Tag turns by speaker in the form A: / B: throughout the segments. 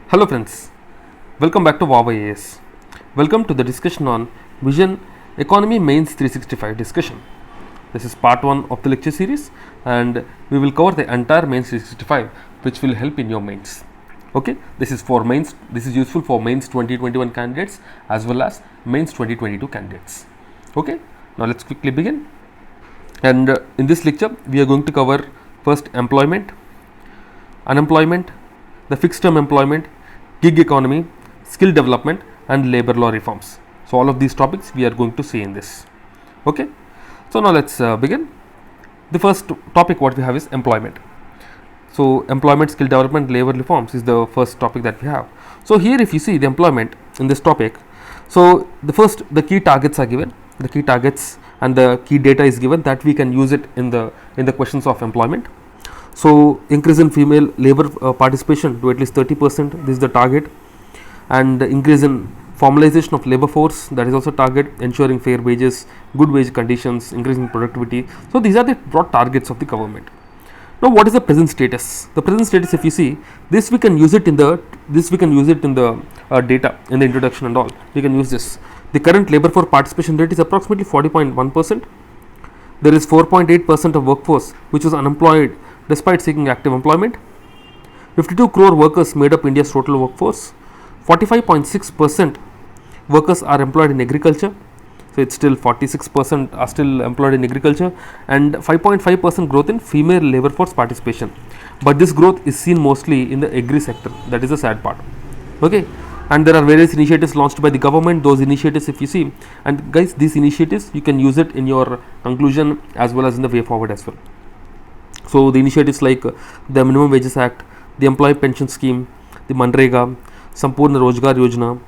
A: Hello friends, welcome back to Wawa AS. Welcome to the discussion on Vision Economy Mains 365 discussion. This is part 1 of the lecture series and we will cover the entire Mains 365 which will help in your mains. Okay, this is for mains, this is useful for mains 2021 candidates as well as mains 2022 candidates. Okay, now let's quickly begin. And in this lecture we are going to cover first employment, unemployment, the fixed term employment, gig economy, skill development and labor law reforms. So all of these topics we are going to see in this. Okay, so now let's begin. The first topic what we have is employment. So employment, skill development, labor reforms is the first topic that we have. So here if you see the employment in this topic, so the key targets are given, the key targets and the key data is given that we can use it in the questions of employment. So increase in female labor participation to at least 30%, this is the target, and increase in formalization of labor force, that is also target, ensuring fair wages, good wage conditions, increasing productivity. So these are the broad targets of the government. Now what is the present status? The present status, if you see this, we can use it in the data in the introduction and all. We can use this. The current labor force participation rate is approximately 40.1%. There is 4.8% of workforce which was unemployed despite seeking active employment. 52 crore workers made up India's total workforce. 45.6% workers are employed in agriculture. So it's still 46% are still employed in agriculture, and 5.5% growth in female labor force participation. But this growth is seen mostly in the agri sector. That is the sad part. Okay, and there are various initiatives launched by the government. Those initiatives, if you see, and guys, these initiatives you can use it in your conclusion as well as in the way forward as well. So the initiatives like the Minimum Wages Act, the Employee Pension Scheme, the Manrega, Sampurna Rojgar Yojana,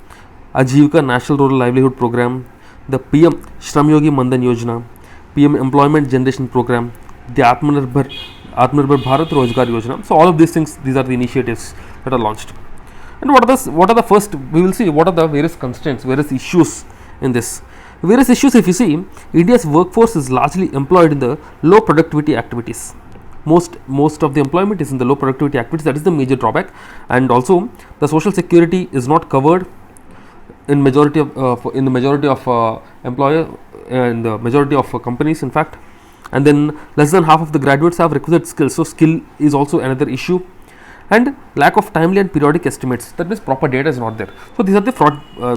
A: Ajivika National Rural Livelihood Program, the PM Shram Yogi Mandan Yojana, PM Employment Generation Program, the Atmanirbhar Bharat Rojgar Yojana. So all of these things, these are the initiatives that are launched. And what are the first, we will see what are the various constraints, various issues in this. Various issues, if you see, India's workforce is largely employed in the low productivity activities. Most of the employment is in the low productivity activities. That is the major drawback. And also the social security is not covered in majority of employer and the majority of companies, in fact. And then less than half of the graduates have requisite skills. So skill is also another issue. And lack of timely and periodic estimates, that means proper data is not there. So these are the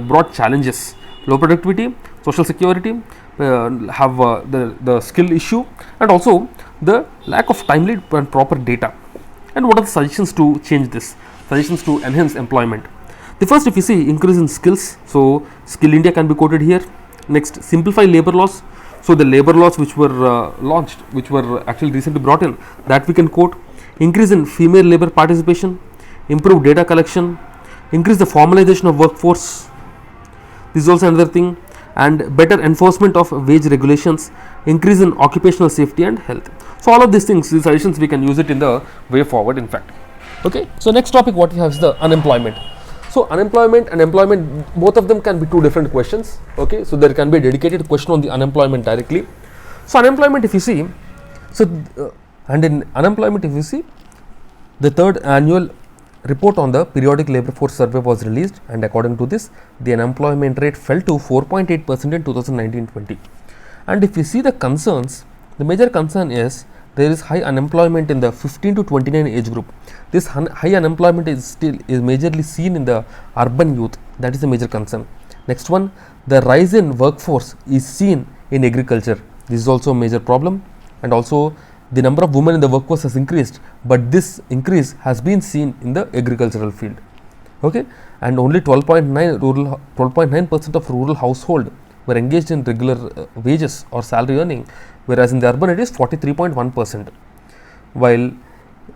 A: broad challenges: low productivity, social security, have the skill issue, and also the lack of timely and proper data. And what are the suggestions to change this? Suggestions to enhance employment. The first, if you see, increase in skills. So Skill India can be quoted here. Next, simplify labor laws. So the labor laws which were launched, which were actually recently brought in, that we can quote. Increase in female labor participation, improve data collection, increase the formalization of workforce. This is also another thing. And better enforcement of wage regulations, increase in occupational safety and health. So all of these things, these suggestions, we can use it in the way forward, in fact. Okay, so next topic what we have is the unemployment. So unemployment and employment, both of them can be two different questions. Okay, so there can be a dedicated question on the unemployment directly. So unemployment, if you see, and in unemployment, if you see, the third annual report on the periodic labor force survey was released, and according to this, the unemployment rate fell to 4.8% in 2019-20. And if you see the concerns, the major concern is there is high unemployment in the 15 to 29 age group. This high unemployment is majorly seen in the urban youth. That is the major concern. Next one, the rise in workforce is seen in agriculture. This is also a major problem. And also the number of women in the workforce has increased, but this increase has been seen in the agricultural field. Okay, and only 12.9% of rural household were engaged in regular wages or salary earning, whereas in the urban it is 43.1%, while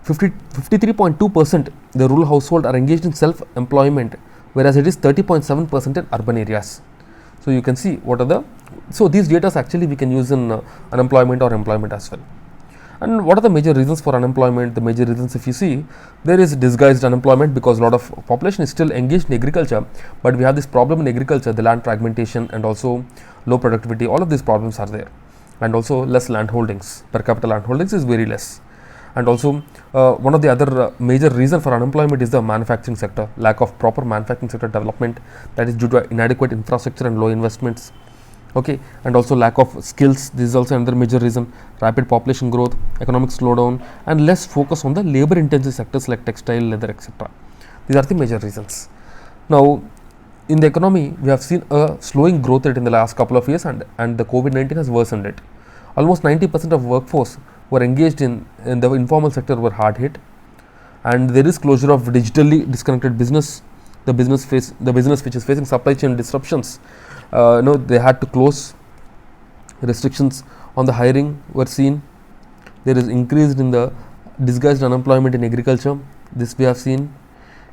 A: 53.2% the rural household are engaged in self-employment, whereas it is 30.7% in urban areas. So you can see what are the, so these data actually we can use in unemployment or employment as well. And what are the major reasons for unemployment? The major reasons, if you see, there is disguised unemployment because a lot of population is still engaged in agriculture, but we have this problem in agriculture, the land fragmentation and also low productivity. All of these problems are there, and also less land holdings. Per capita land holdings is very less. And also one of the other major reason for unemployment is the manufacturing sector, lack of proper manufacturing sector development, that is due to inadequate infrastructure and low investments. Okay, and also lack of skills, this is also another major reason. Rapid population growth, economic slowdown, and less focus on the labor intensive sectors like textile, leather, etc. These are the major reasons. Now in the economy, we have seen a slowing growth rate in the last couple of years, and the COVID-19 has worsened it. Almost 90% of workforce were engaged in the informal sector were hard hit, and there is closure of digitally disconnected business. The business which is facing supply chain disruptions, they had to close. Restrictions on the hiring were seen. There is increased in the disguised unemployment in agriculture. This we have seen,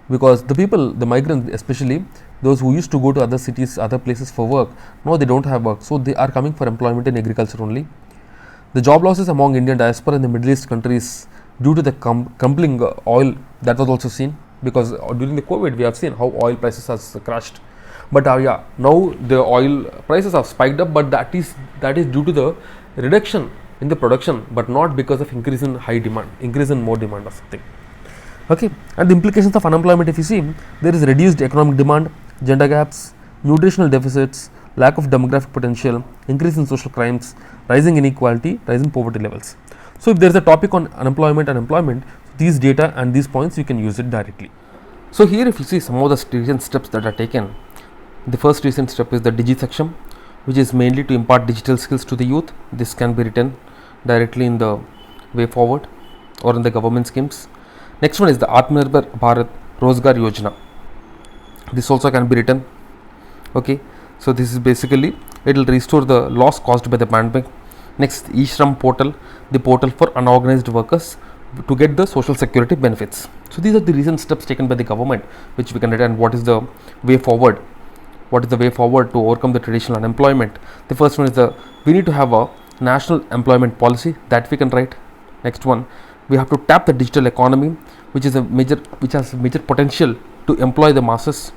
A: because the people, the migrants especially, those who used to go to other cities, other places for work, now they don't have work, so they are coming for employment in agriculture only. The job losses among Indian diaspora in the Middle East countries due to the crumbling oil, that was also seen, because during the COVID we have seen how oil prices has crashed. But now the oil prices have spiked up, but that is due to the reduction in the production, but not because of increase in more demand or something. Okay, and the implications of unemployment, if you see, there is reduced economic demand, gender gaps, nutritional deficits, lack of demographic potential, increase in social crimes, rising inequality, rising poverty levels. So if there is a topic on unemployment and employment, these data and these points you can use it directly. So here if you see some of the recent steps that are taken, the first recent step is the DigiSaksham, which is mainly to impart digital skills to the youth. This can be written directly in the way forward or in the government schemes. Next one is the Atmanirbhar Bharat Rozgar Yojana. This also can be written. Okay, so this is basically, it will restore the loss caused by the pandemic. Next, eShram portal, the portal for unorganized workers to get the social security benefits. So these are the recent steps taken by the government, which we can write. And what is the way forward? What is the way forward to overcome the traditional unemployment? The first one is we need to have a national employment policy, that we can write. Next one, we have to tap the digital economy, which has major potential to employ the masses.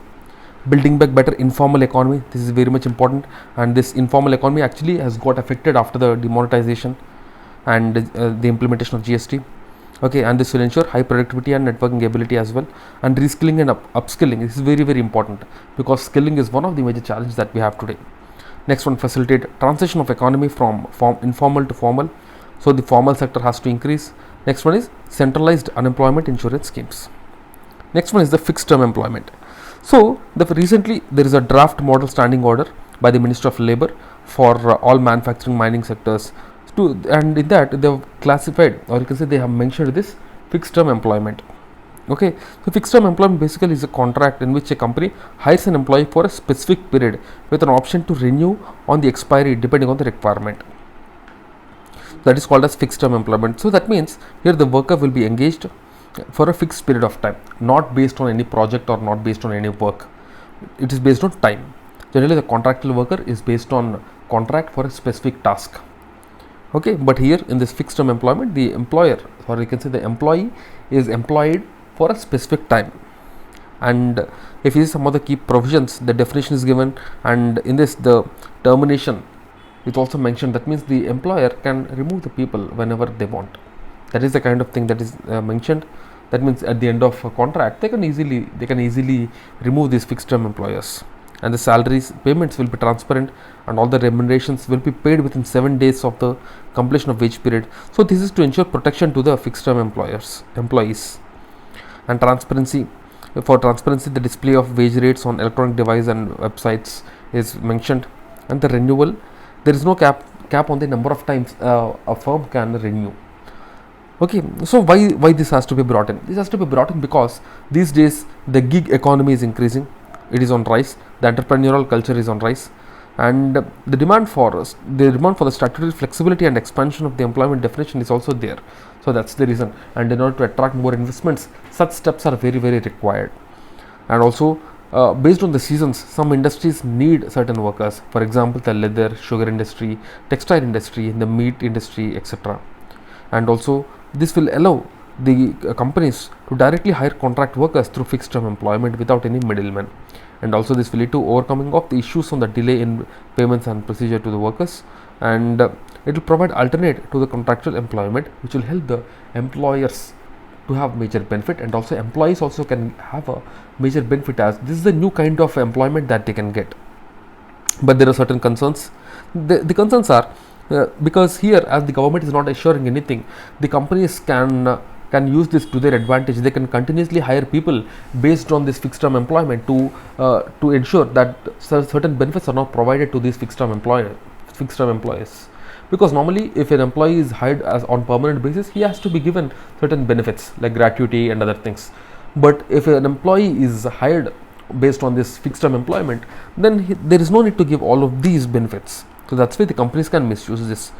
A: Building back better informal economy, this is very much important, and this informal economy actually has got affected after the demonetization and the implementation of GST. Okay, and this will ensure high productivity and networking ability as well. And reskilling and upskilling, this is very, very important, because skilling is one of the major challenges that we have today. Next one, facilitate transition of economy from informal to formal. So the formal sector has to increase. Next one is centralized unemployment insurance schemes. Next one is the fixed term employment. So recently there is a draft model standing order by the Ministry of Labour for all manufacturing, mining sectors, and in that they have classified, or you can say they have mentioned this fixed term employment. Okay, so fixed term employment basically is a contract in which a company hires an employee for a specific period with an option to renew on the expiry depending on the requirement. That is called as fixed term employment. So that means here the worker will be engaged for a fixed period of time, not based on any project or not based on any work. It is based on time. Generally the contractual worker is based on contract for a specific task. Okay, but here in this fixed term employment, the employer, or you can say the employee, is employed for a specific time. And if you see some of the key provisions, the definition is given, and in this the termination is also mentioned. That means the employer can remove the people whenever they want. That is the kind of thing that is mentioned. That means at the end of a contract, they can easily remove these fixed term employers, and the salaries payments will be transparent, and all the remunerations will be paid within 7 days of the completion of wage period. So this is to ensure protection to the fixed term employees. And transparency, the display of wage rates on electronic device and websites is mentioned. And the renewal, there is no cap on the number of times a firm can renew. Okay, so why this has to be brought in? This has to be brought in because these days the gig economy is increasing. It is on rise. The entrepreneurial culture is on rise, and the demand for the statutory flexibility and expansion of the employment definition is also there. So that's the reason. And in order to attract more investments, such steps are very, very required. And also based on the seasons, some industries need certain workers. For example, the leather, sugar industry, textile industry, the meat industry, etc. And also this will allow the companies to directly hire contract workers through fixed term employment without any middlemen. And also this will lead to overcoming of the issues on the delay in payments and procedure to the workers. And it will provide alternate to the contractual employment, which will help the employers to have major benefit, and also employees also can have a major benefit, as this is a new kind of employment that they can get. But there are certain concerns. The concerns are because here, as the government is not assuring anything, the companies can use this to their advantage. They can continuously hire people based on this fixed term employment to ensure that certain benefits are not provided to these fixed term employees. Because normally, if an employee is hired as on permanent basis, he has to be given certain benefits like gratuity and other things. But if an employee is hired based on this fixed term employment, then there is no need to give all of these benefits. So that's why the companies can misuse this.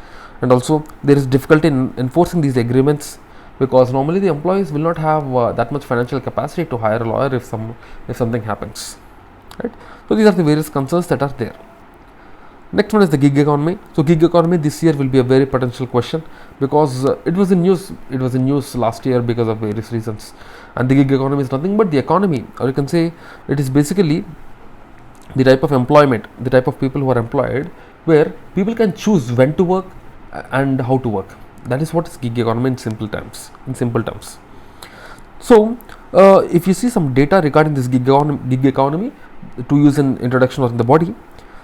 A: And also there is difficulty in enforcing these agreements, because normally the employees will not have that much financial capacity to hire a lawyer if something happens, right? So these are the various concerns that are there. Next one is the gig economy. So gig economy this year will be a very potential question, because it was in news last year because of various reasons. And the gig economy is nothing but the economy, or you can say it is basically the type of employment, the type of people who are employed, where people can choose when to work and how to work. That is what is gig economy in simple terms. So if you see some data regarding this gig economy, to use an introduction or in the body.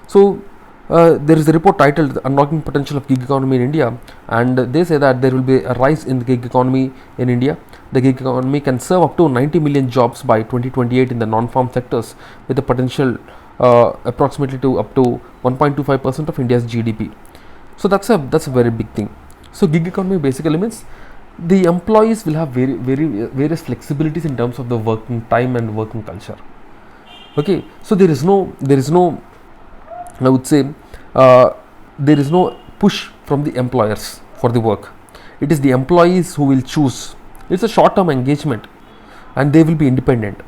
A: So there is a report titled Unlocking Potential of Gig Economy in India, and they say that there will be a rise in the gig economy in India. The gig economy can serve up to 90 million jobs by 2028 in the non-farm sectors, with a potential approximately to up to 1.25% of India's GDP. So that's a very big thing. So gig economy basically means the employees will have various flexibilities in terms of the working time and working culture. Okay, so there is no I would say there is no push from the employers for the work. It is the employees who will choose. It's a short-term engagement, and they will be independent.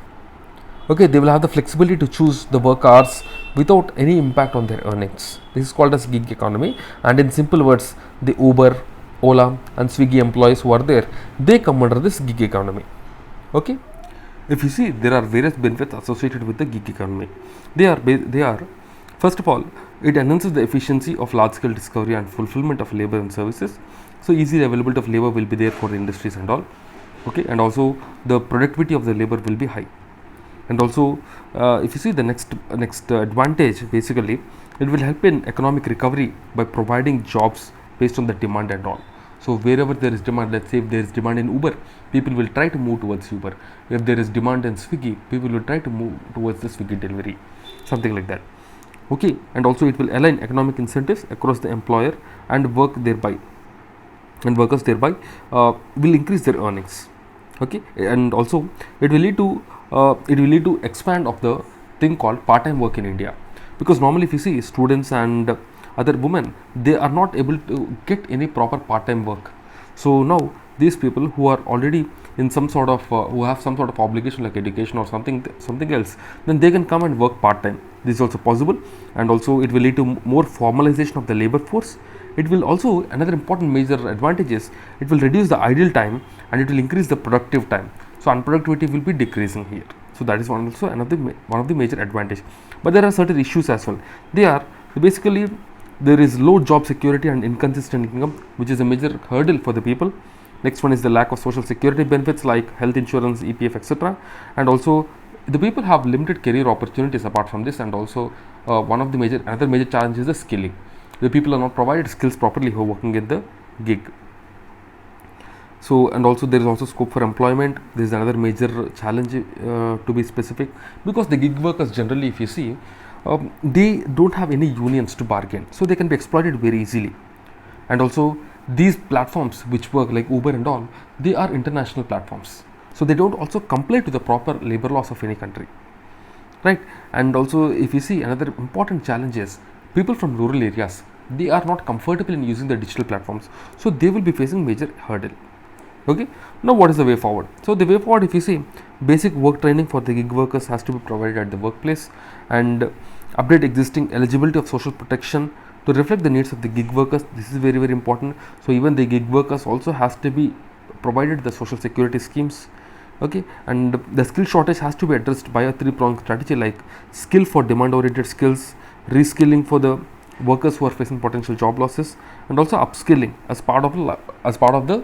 A: Okay, they will have the flexibility to choose the work hours without any impact on their earnings. This is called as gig economy, and in simple words, the Uber, Ola and Swiggy employees who are there, they come under this gig economy. Okay, if you see, there are various benefits associated with the gig economy. They are first of all, it enhances the efficiency of large-scale discovery and fulfillment of labor and services. So easy availability of labor will be there for the industries and all. Okay, and also the productivity of the labor will be high. And also if you see the next advantage, basically it will help in economic recovery by providing jobs based on the demand and all. So wherever there is demand, let's say if there is demand in Uber, people will try to move towards Uber. If there is demand in Swiggy, people will try to move towards the Swiggy delivery, something like that. Okay, and also it will align economic incentives across the employer and workers thereby will increase their earnings. Okay, and also it will lead to expand of the thing called part-time work in India, because normally if you see students and other women, they are not able to get any proper part-time work. So now these people who are already in some sort of who have some sort of obligation like education or something else, then they can come and work part-time. This is also possible, and also it will lead to more formalization of the labor force. It will also, another important major advantage is it will reduce the idle time and it will increase the productive time. So unproductivity will be decreasing here. So that is one of the major advantage. But there are certain issues as well. Basically there is low job security and inconsistent income, which is a major hurdle for the people. Next one is the lack of social security benefits like health insurance, EPF, etc. And also the people have limited career opportunities apart from this, and also another major challenge is the skilling. The people are not provided skills properly who are working in the gig. So, and also there is also scope for employment. This is another major challenge to be specific, because the gig workers generally, if you see, they don't have any unions to bargain, so they can be exploited very easily. And also these platforms which work like Uber and all, they are international platforms, so they don't also comply to the proper labor laws of any country, right? And also if you see, another important challenge is people from rural areas, they are not comfortable in using the digital platforms, so they will be facing major hurdle. Okay, now what is the way forward? So the way forward, if you see, basic work training for the gig workers has to be provided at the workplace, and update existing eligibility of social protection to reflect the needs of the gig workers. This is very, very important. So even the gig workers also has to be provided the social security schemes. Okay, and the skill shortage has to be addressed by a three-pronged strategy, like skill for demand oriented skills, reskilling for the workers who are facing potential job losses, and also upskilling as part of the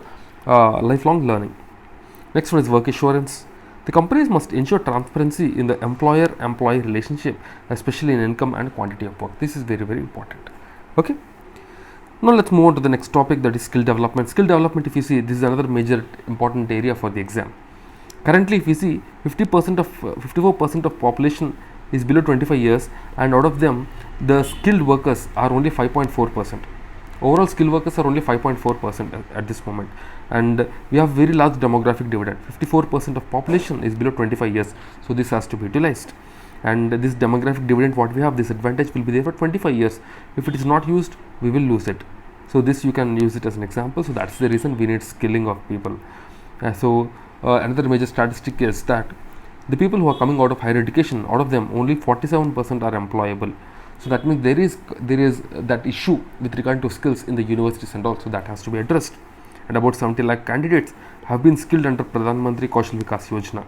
A: lifelong learning. Next one is work assurance. The companies must ensure transparency in the employer-employee relationship, especially in income and quantity of work. This is very, very important. Okay. Now let's move on to the next topic, that is skill development. Skill development, if you see, this is another major important area for the exam. Currently, if you see, 54% of population is below 25 years, and out of them, the skilled workers are only 5.4%. Overall skilled workers are only 5.4% at this moment, and we have very large demographic dividend. 54% of population is below 25 years, so this has to be utilized. And this demographic dividend, what we have, this advantage will be there for 25 years. If it is not used, we will lose it. So this you can use it as an example. So that's the reason we need skilling of people. Another major statistic is that the people who are coming out of higher education, out of them only 47% are employable. So that means there is that issue with regard to skills in the universities, and also that has to be addressed. And about 70 lakh candidates have been skilled under Pradhan Mantri Kaushal Vikas Yojana.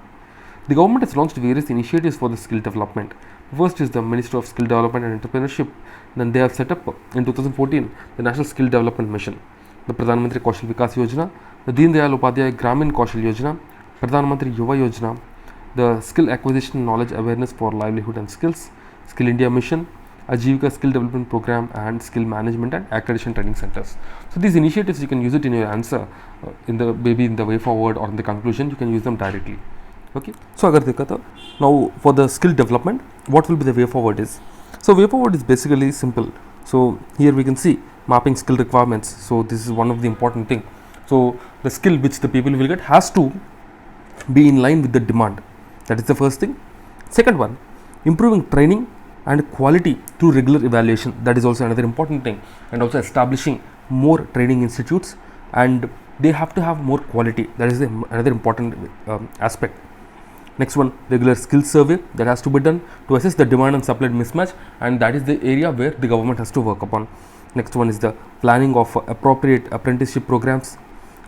A: The government has launched various initiatives for the skill development. First is the Ministry of Skill Development and Entrepreneurship. Then they have set up in 2014 the National Skill Development Mission, the Pradhan Mantri Kaushal Vikas Yojana, the Deen Dayal Upadhyay Gramin Kaushal Yojana, Pradhan Mantri Yuva Yojana, the Skill Acquisition Knowledge Awareness for Livelihood and Skills, Skill India Mission, Ajivika Skill Development Program, and Skill Management and Accreditation Training Centers. So these initiatives, you can use it in your answer, in the way forward or in the conclusion, you can use them directly. Okay. So agar dekha to, now for the skill development, what will be the way forward is? So way forward is basically simple. So here we can see mapping skill requirements. So this is one of the important thing. So the skill which the people will get has to be in line with the demand. That is the first thing. Second one, improving training and quality through regular evaluation. That is also another important thing. And also establishing more training institutes, and they have to have more quality. That is another important aspect. Next one, regular skill survey that has to be done to assess the demand and supply mismatch, and that is the area where the government has to work upon. Next one is the planning of appropriate apprenticeship programs,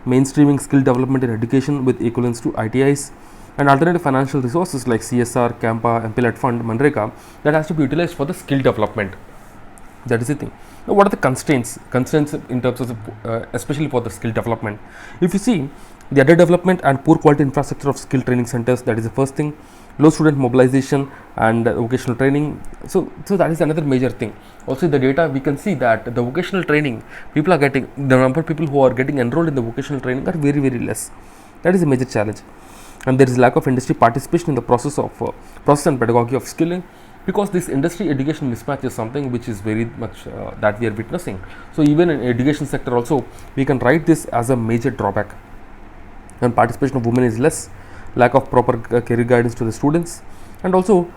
A: mainstreaming skill development in education with equivalence to ITIs, and alternative financial resources like CSR, CAMPA, MPLAT Fund, Manrega, that has to be utilized for the skill development. That is the thing. Now, what are the constraints? Constraints in terms of especially for the skill development. If you see the underdevelopment and poor quality infrastructure of skill training centers, that is the first thing. Low student mobilization and vocational training. So that is another major thing. Also, in the data we can see that the vocational training, people are getting, the number of people who are getting enrolled in the vocational training are very, very less. That is a major challenge. And there is lack of industry participation in the process and pedagogy of skilling, because this industry education mismatch is something which is very much that we are witnessing. So even in education sector also, we can write this as a major drawback. And participation of women is less, lack of proper career guidance to the students, and also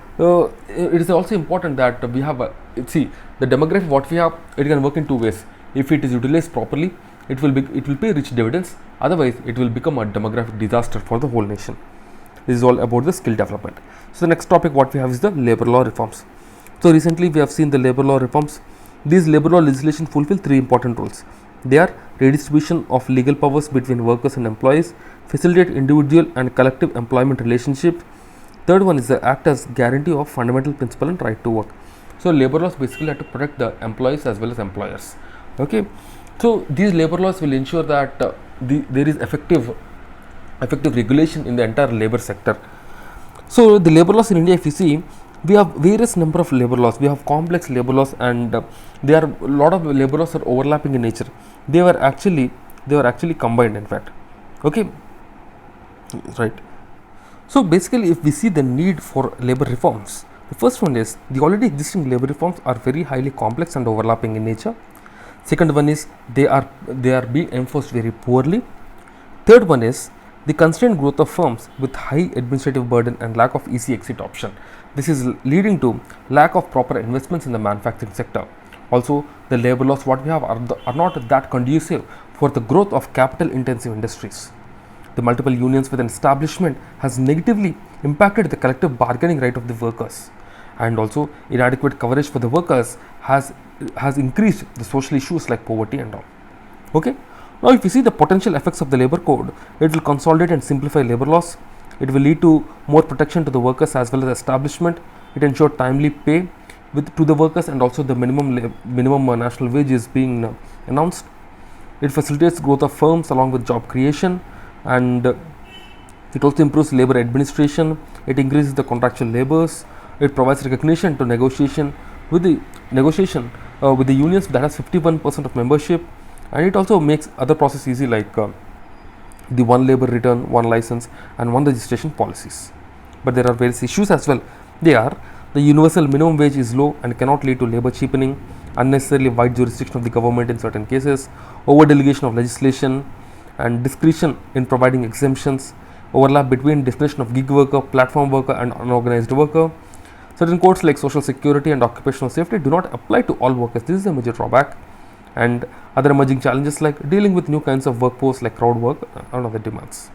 A: it is also important that we have see the demographic what we have, it can work in two ways. If it is utilized properly, it will pay rich dividends. Otherwise, it will become a demographic disaster for the whole nation. This is all about the skill development. So the next topic what we have is the labor law reforms. So recently we have seen the labor law reforms. These labor law legislation fulfill three important roles. They are redistribution of legal powers between workers and employees, facilitate individual and collective employment relationship. Third one is the act as guarantee of fundamental principle and right to work. So labor laws basically have to protect the employees as well as employers. Okay. So these labor laws will ensure that there is effective regulation in the entire labor sector. So the labor laws in India, if you see, we have various number of labor laws. We have complex labor laws, and there are a lot of labor laws are overlapping in nature. They were actually combined, in fact. Okay, right. So basically, if we see the need for labor reforms, the first one is the already existing labor reforms are very highly complex and overlapping in nature. Second one is they are being enforced very poorly. Third one is the constrained growth of firms with high administrative burden and lack of easy exit option. This is leading to lack of proper investments in the manufacturing sector. Also, the labor laws what we have are not that conducive for the growth of capital intensive industries. The multiple unions with an establishment has negatively impacted the collective bargaining right of the workers, and also inadequate coverage for the workers has increased the social issues like poverty and all. Okay. Now, if you see the potential effects of the labor code, it will consolidate and simplify labor laws. It will lead to more protection to the workers as well as establishment. It ensures timely pay with to the workers, and also the minimum national wage is being announced. It facilitates growth of firms along with job creation, and it also improves labor administration. It increases the contractual labors. It provides recognition to negotiation with the unions that has 51% of membership, and it also makes other process easy, like the one labor return, one license, and one registration policies. But there are various issues as well. They are: the universal minimum wage is low and cannot lead to labor cheapening, unnecessarily wide jurisdiction of the government in certain cases, over delegation of legislation, and discretion in providing exemptions, overlap between definition of gig worker, platform worker, and unorganized worker. Certain codes like social security and occupational safety do not apply to all workers. This is a major drawback. And other emerging challenges like dealing with new kinds of workforce like crowd work and other demands.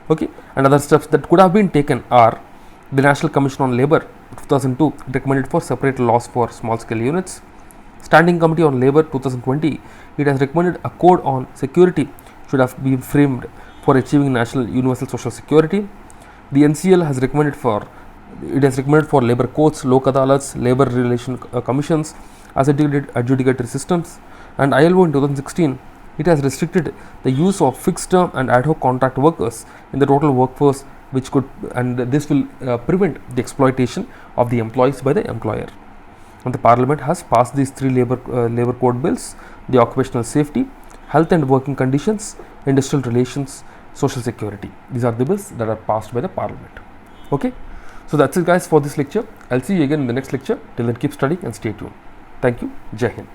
A: Okay, and other steps that could have been taken are: the National Commission on Labour 2002 recommended for separate laws for small scale units. Standing Committee on Labour 2020, it has recommended a code on security should have been framed for achieving national universal social security. The NCL has recommended for labour courts, lok adalats, labour relation commissions as adjudicatory systems. And ILO in 2016, it has restricted the use of fixed term and ad hoc contract workers in the total workforce, which could, and this will prevent the exploitation of the employees by the employer. And the Parliament has passed these three labor code bills: the occupational safety, health and working conditions, industrial relations, social security. These are the bills that are passed by the Parliament. Okay, so that's it guys for this lecture. I'll see you again in the next lecture. Till then, keep studying and stay tuned. Thank you. Jai Hind.